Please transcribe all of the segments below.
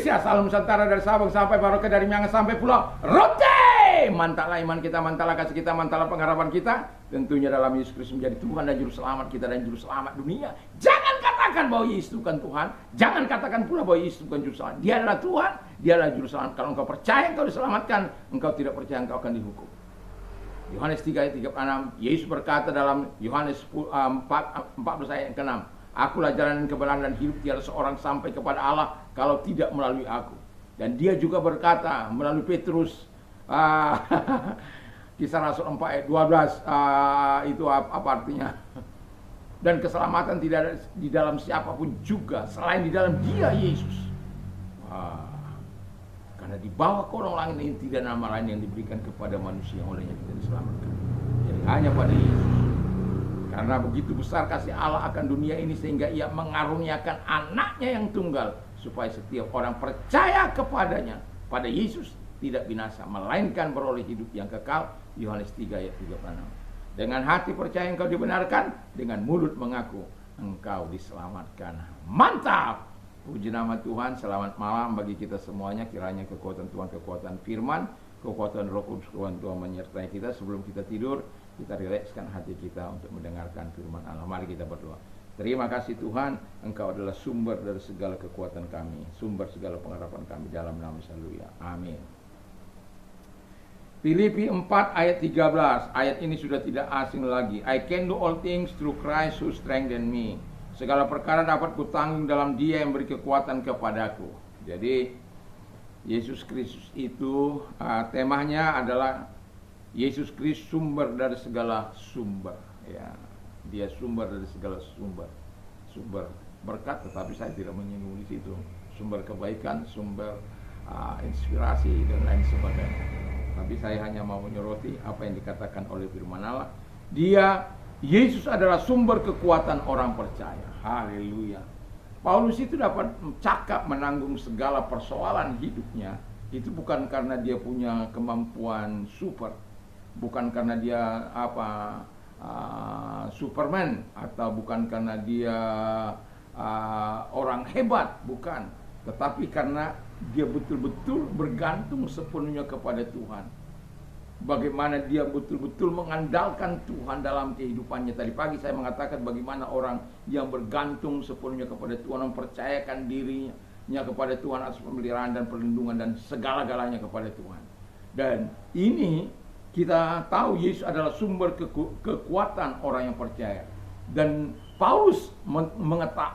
Indonesia, salam Nusantara dari Sabang sampai Merauke, dari Miangas sampai Pulau Rote. Mantaplah iman kita, mantaplah kasih kita, mantaplah pengharapan kita. Tentunya dalam Yesus Kristus menjadi Tuhan dan Juru Selamat kita dan Juru Selamat dunia. Jangan katakan bahwa Yesus bukan Tuhan. Jangan katakan pula bahwa Yesus bukan Juru Selamat. Dia adalah Tuhan, Dia adalah Juru Selamat. Kalau engkau percaya engkau diselamatkan, engkau tidak percaya engkau akan dihukum. Yohanes 3 ayat 36, Yesus berkata dalam Yohanes 14 ayat ke-6, Akulah jalan dan kebenaran dan hidup, tiada seorang sampai kepada Allah kalau tidak melalui aku. Dan dia juga berkata melalui Petrus, Kisah Rasul 4 ayat 12, itu apa artinya? Dan keselamatan tidak ada di dalam siapapun juga selain di dalam Dia Yesus. Karena di bawah kolong langit ini tidak nama lain yang diberikan kepada manusia yang olehnya kita diselamatkan. Jadi hanya pada Yesus. Karena begitu besar kasih Allah akan dunia ini sehingga Ia mengaruniakan anaknya yang tunggal, supaya setiap orang percaya kepadanya, pada Yesus, tidak binasa, melainkan beroleh hidup yang kekal. Yohanes 3 ayat 36. Dengan hati percaya engkau dibenarkan, dengan mulut mengaku engkau diselamatkan. Mantap! Puji nama Tuhan. Selamat malam bagi kita semuanya. Kiranya kekuatan Tuhan, kekuatan firman, kekuatan Roh Kudus, kekuatan Tuhan menyertai kita. Sebelum kita tidur, kita rilekskan hati kita untuk mendengarkan firman Allah. Mari kita berdoa. Terima kasih Tuhan, Engkau adalah sumber dari segala kekuatan kami, sumber segala pengharapan kami, dalam nama Yesus. Haleluya. Amin. Filipi 4 ayat 13. Ayat ini sudah tidak asing lagi. I can do all things through Christ who strengthen me. Segala perkara dapat kutanggung dalam Dia yang beri kekuatan kepadaku. Jadi Yesus Kristus itu temanya adalah Yesus Kristus sumber dari segala sumber, ya. Dia sumber dari segala sumber. Sumber berkat, tetapi saya tidak menyinggung di situ. Sumber kebaikan, sumber inspirasi dan lain sebagainya. Tapi saya hanya mau menyoroti apa yang dikatakan oleh firman Allah. Yesus adalah sumber kekuatan orang percaya. Haleluya. Paulus itu dapat cakap menanggung segala persoalan hidupnya. Itu bukan karena dia punya kemampuan super, bukan karena dia Superman, atau bukan karena dia orang hebat, bukan. Tetapi karena dia betul-betul bergantung sepenuhnya kepada Tuhan. Bagaimana dia betul-betul mengandalkan Tuhan dalam kehidupannya. Tadi pagi saya mengatakan bagaimana orang yang bergantung sepenuhnya kepada Tuhan, mempercayakan dirinya kepada Tuhan atas pemeliharaan dan perlindungan dan segala-galanya kepada Tuhan. Dan ini kita tahu Yesus adalah sumber kekuatan orang yang percaya. Dan Paulus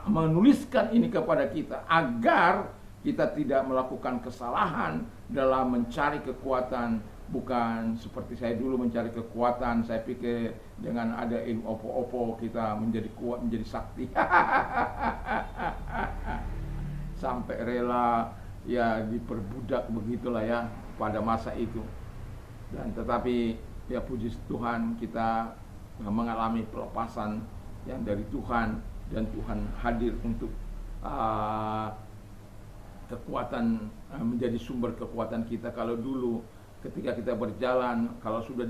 menuliskan ini kepada kita agar kita tidak melakukan kesalahan dalam mencari kekuatan. Bukan seperti saya dulu mencari kekuatan, saya pikir dengan ada ilmu opo-opo kita menjadi kuat, menjadi sakti. Sampai rela ya diperbudak begitulah ya pada masa itu. Dan tetapi ya puji Tuhan, kita mengalami pelepasan yang dari Tuhan, dan Tuhan hadir untuk kekuatan, menjadi sumber kekuatan kita. Kalau dulu ketika kita berjalan, kalau sudah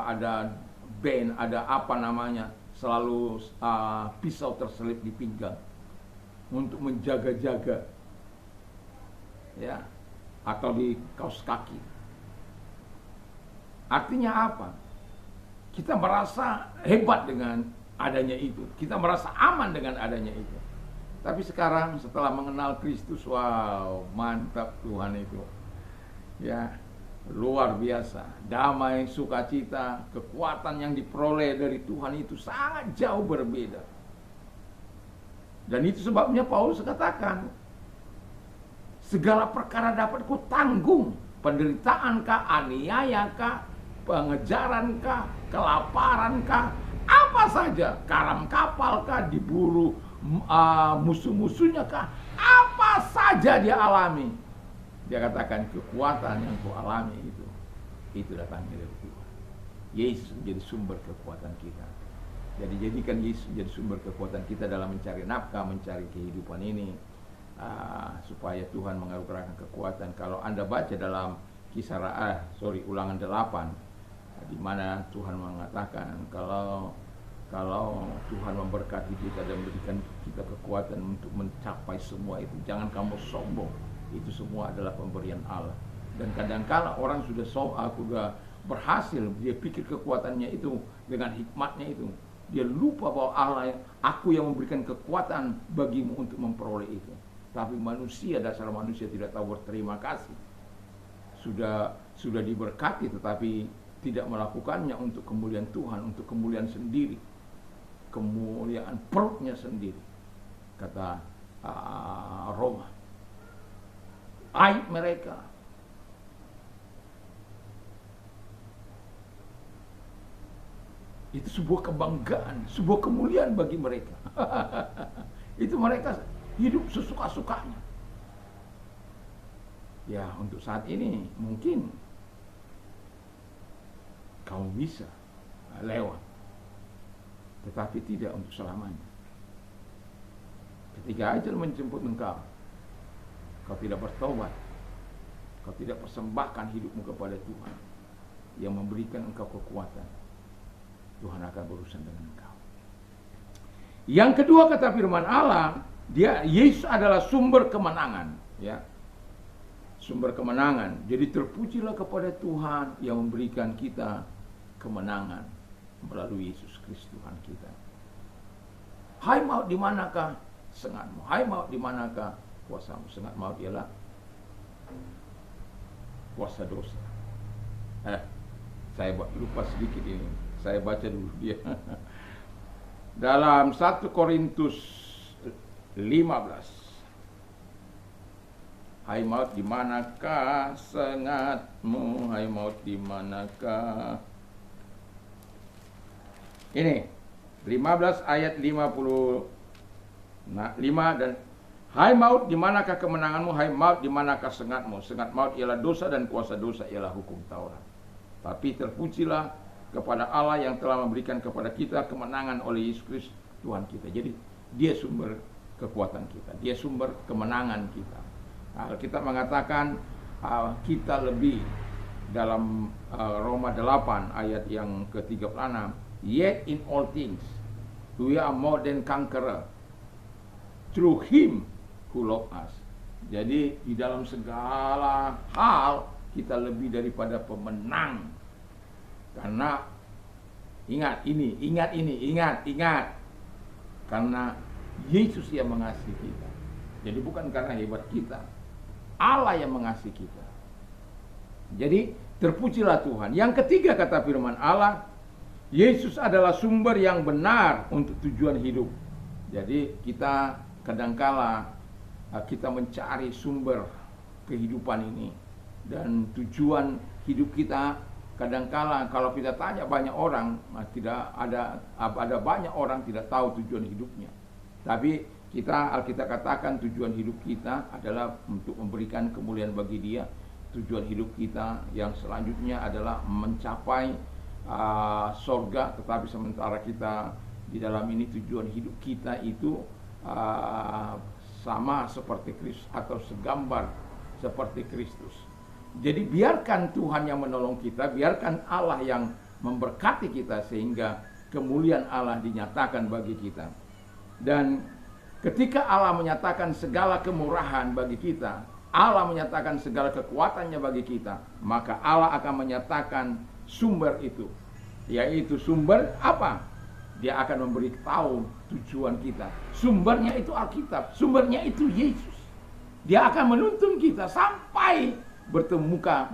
ada band, ada apa namanya, selalu pisau terselip di pinggang untuk menjaga-jaga, ya, atau di kaos kaki. Artinya apa? Kita merasa hebat dengan adanya itu, kita merasa aman dengan adanya itu. Tapi sekarang setelah mengenal Kristus, wow, mantap Tuhan itu, ya. Luar biasa, damai, sukacita, kekuatan yang diperoleh dari Tuhan itu sangat jauh berbeda. Dan itu sebabnya Paulus katakan, segala perkara dapat ku tanggung, penderitaan kah, aniaya kah, pengejaran kah, kelaparan kah, apa saja, karam kapal kah, diburu musuh-musuhnya kah, apa saja dia alami. Dia katakan kekuatan yang kau alami itu datangnya dari Tuhan. Yesus menjadi sumber kekuatan kita. Jadi jadikan Yesus menjadi sumber kekuatan kita dalam mencari nafkah, mencari kehidupan ini, supaya Tuhan mengaruniakan kekuatan. Kalau Anda baca dalam Ulangan 8, di mana Tuhan mengatakan kalau Tuhan memberkati kita dan memberikan kita kekuatan untuk mencapai semua itu, jangan kamu sombong. Itu semua adalah pemberian Allah. Dan kadangkala orang sudah berhasil, dia pikir kekuatannya itu dengan hikmatnya itu, dia lupa bahwa Allah, aku yang memberikan kekuatan bagimu untuk memperoleh itu. Tapi manusia, dasar manusia tidak tahu berterima kasih. Sudah diberkati tetapi tidak melakukannya untuk kemuliaan Tuhan, untuk kemuliaan sendiri, kemuliaan perutnya sendiri. Kata Roma, aib mereka. Itu sebuah kebanggaan, sebuah kemuliaan bagi mereka. Itu mereka hidup sesuka-sukanya. Ya, untuk saat ini mungkin kamu bisa lewat, tetapi tidak untuk selamanya. Ketika ajal menjemput engkau, kau tidak bertobat, kau tidak persembahkan hidupmu kepada Tuhan yang memberikan engkau kekuatan, Tuhan akan berurusan dengan engkau. Yang kedua, kata firman Allah, Yesus adalah sumber kemenangan, ya. Sumber kemenangan. Jadi terpujilah kepada Tuhan yang memberikan kita kemenangan melalui Yesus Kristus Tuhan kita. Hai maut, di manakah sengatmu? Hai maut, di manakah kuasamu? Sengat maut ialah kuasa dosa. Saya lupa sedikit ini. Saya baca dulu dia. Dalam 1 Korintus 15. Hai maut, di manakah sengatmu? Hai maut, di manakah? Ini 15 ayat 55 dan hai maut, di manakah kemenanganmu? Hai maut, di manakah sengatmu? Sengat maut ialah dosa dan kuasa dosa ialah hukum Taurat. Tapi terpujilah kepada Allah yang telah memberikan kepada kita kemenangan oleh Yesus Kristus Tuhan kita. Jadi dia sumber kekuatan kita, dia sumber kemenangan kita. Kita mengatakan kita lebih dalam Roma 8 ayat yang ke-36, yet in all things we are more than conqueror through him who loved us. Jadi di dalam segala hal kita lebih daripada pemenang. Karena ingat. Karena Yesus yang mengasihi kita. Jadi bukan karena hebat kita, Allah yang mengasihi kita. Jadi terpujilah Tuhan. Yang ketiga, kata firman Allah, Yesus adalah sumber yang benar untuk tujuan hidup. Jadi kita kadangkala kita mencari sumber kehidupan ini dan tujuan hidup kita. Kadangkala kalau kita tanya banyak orang, tidak ada banyak orang tidak tahu tujuan hidupnya. Tapi Alkitab katakan tujuan hidup kita adalah untuk memberikan kemuliaan bagi Dia. Tujuan hidup kita yang selanjutnya adalah mencapai sorga. Tetapi sementara kita di dalam ini, tujuan hidup kita itu sama seperti Kristus atau segambar seperti Kristus. Jadi biarkan Tuhan yang menolong kita, biarkan Allah yang memberkati kita sehingga kemuliaan Allah dinyatakan bagi kita. Dan ketika Allah menyatakan segala kemurahan bagi kita, Allah menyatakan segala kekuatannya bagi kita, maka Allah akan menyatakan sumber itu. Yaitu sumber apa? Dia akan memberitahu tujuan kita. Sumbernya itu Alkitab, sumbernya itu Yesus. Dia akan menuntun kita sampai bertemu muka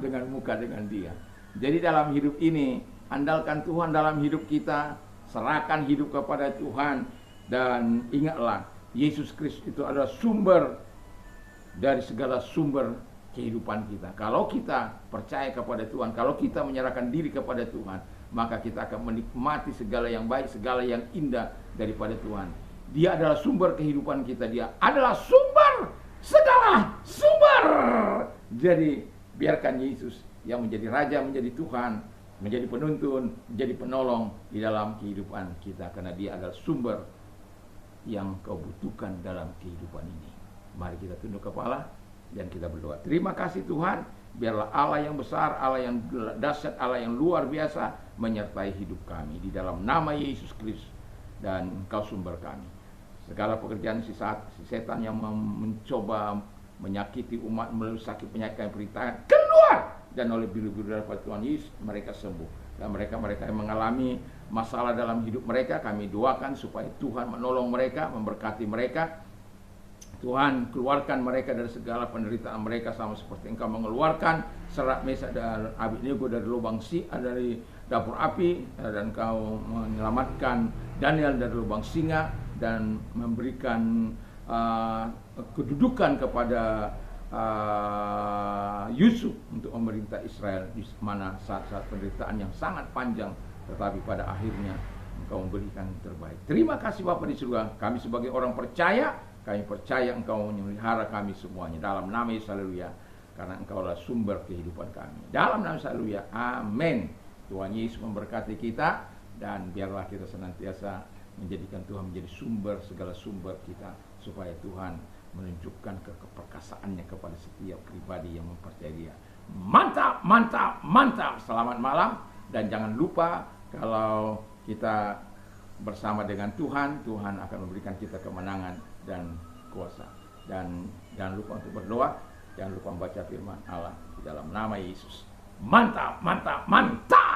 dengan Dia. Jadi dalam hidup ini, andalkan Tuhan dalam hidup kita, serahkan hidup kepada Tuhan, dan ingatlah, Yesus Kristus itu adalah sumber dari segala sumber kehidupan kita. Kalau kita percaya kepada Tuhan, kalau kita menyerahkan diri kepada Tuhan, maka kita akan menikmati segala yang baik, segala yang indah daripada Tuhan. Dia adalah sumber kehidupan kita, Dia adalah sumber segala sumber. Jadi biarkan Yesus yang menjadi Raja, menjadi Tuhan, menjadi penuntun, menjadi penolong di dalam kehidupan kita, karena Dia adalah sumber yang kau butuhkan dalam kehidupan ini. Mari kita tunduk kepala dan kita berdoa. Terima kasih Tuhan, biarlah Allah yang besar, Allah yang dahsyat, Allah yang luar biasa menyertai hidup kami di dalam nama Yesus Kristus, dan Engkau sumber kami. Segala pekerjaan si setan yang mencoba menyakiti umat melalui sakit penyakit yang beritakan, keluar! Dan oleh biru-biru daripada Tuhan Yesus mereka sembuh. Dan mereka yang mengalami masalah dalam hidup mereka, kami doakan supaya Tuhan menolong mereka, memberkati mereka. Tuhan keluarkan mereka dari segala penderitaan mereka, sama seperti Engkau mengeluarkan Serak Mesak dan Abednego dari lubang dari dapur api, dan Engkau menyelamatkan Daniel dari lubang singa dan memberikan kedudukan kepada Yusuf untuk memerintah Israel di mana saat-saat penderitaan yang sangat panjang, tetapi pada akhirnya Engkau memberikan yang terbaik. Terima kasih Bapa di surga. Kami sebagai orang percaya, kami percaya Engkau memelihara kami semuanya. Dalam nama Yesus, haleluya. Karena Engkaulah sumber kehidupan kami. Dalam nama Yesus, haleluya. Amin. Tuhan Yesus memberkati kita, dan biarlah kita senantiasa menjadikan Tuhan menjadi segala sumber kita, supaya Tuhan menunjukkan keperkasaannya kepada setiap pribadi yang mempercayai Dia. Mantap, mantap, mantap. Selamat malam, dan jangan lupa kalau kita bersama dengan Tuhan, Tuhan akan memberikan kita kemenangan dan kuasa. Dan jangan lupa untuk berdoa, jangan lupa membaca firman Allah di dalam nama Yesus. Mantap, mantap, mantap.